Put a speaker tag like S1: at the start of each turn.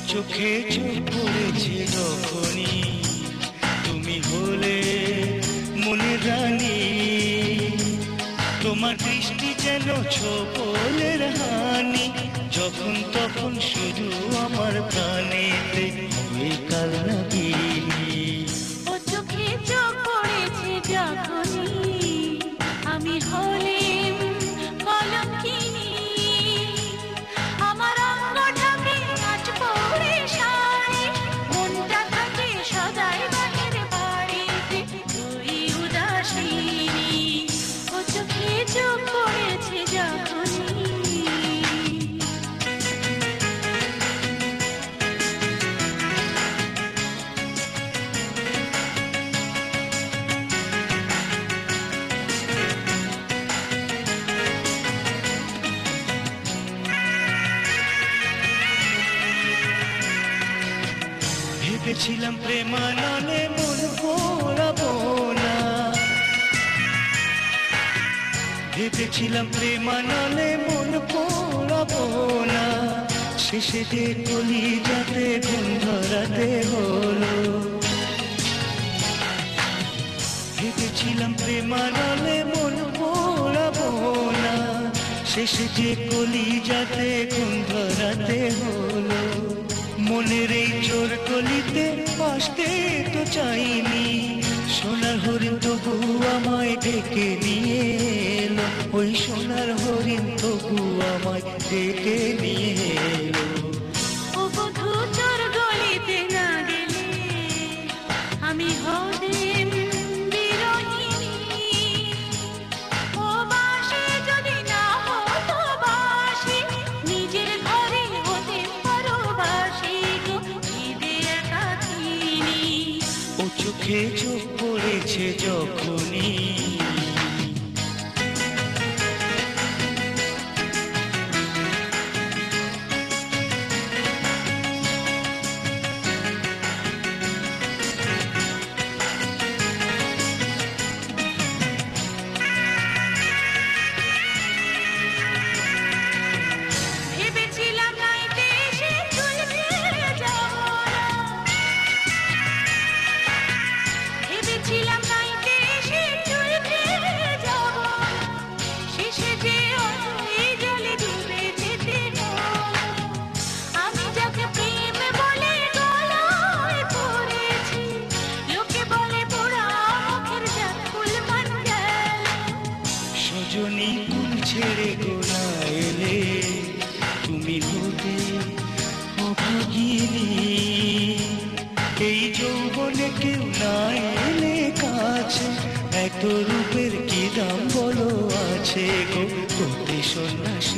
S1: চোখে চোখ পড়েছে যখনই তুমি হলে মনের রানী, তোমার দৃষ্টি যেন ছোপলের হানি, যখন তখন শুধু আমার প্রাণেতে হয়ে কাল নাগিনী।
S2: ও চোখে চোখ পড়েছে যখনই আমি হলেম কলঙ্কিনী, আমার অঙ্গটাকে আজ পড়ে শাড়ি, মনটা থাকে সদাই বাহির বাড়িতে তুই উদাসিনী। ও চোখে চোখ পড়েছে যখনই।
S1: ভেবেছিলাম প্রেমানলে মন পোড়াবো না, ভেবেছিলাম প্রেমানলে মন পোড়াবো না, শেষে যে কলি যাতে ঘুম ধরাতে হলো। ভেবেছিলাম প্রেমানলে মন পোড়াবো না, শেষে যে কলি যাতে ঘুম ধরাতে হলো। মনের এই চোর কলিতে আসতে তো চাইনি, সোনার হরিণ তবু আমায় ডেকে নিয়ে এলো, ওই সোনার হরিণ তবু আমায় ডেকে নিয়ে এলো।
S2: ও বধূ চোর গলিতে না গেলে আমি হদেম বিরহিনী, ও বাসি যদি না হতো বাসি, নিজের ঘরে হতে পরবাসী গো ঈদে একাকিনী।
S1: ও চোখে চোখ পড়েছে যখনই
S2: ভেবেছিলাম নাইতে এসে চুল ছেড়ে যাব না, ভেবেছিলাম নাইতে এসে চুল ছেড়ে যাব না, শেষে যে অথই জলে ডুবে যেতে হলো। আমি যাকে প্রেম বলে গলায় পড়েছি, লোকে বলে পোড়া মুখের জাত ফুল মান গেল।
S1: সজনী কুল ছেড়ে গোনা এলে তুমি হতে অভাগিনী, এই যৌবনে কেউ না এলে কাছে, এত রূপের কি দাম বলো আছে গো, কোটি সন্ন্যাসী।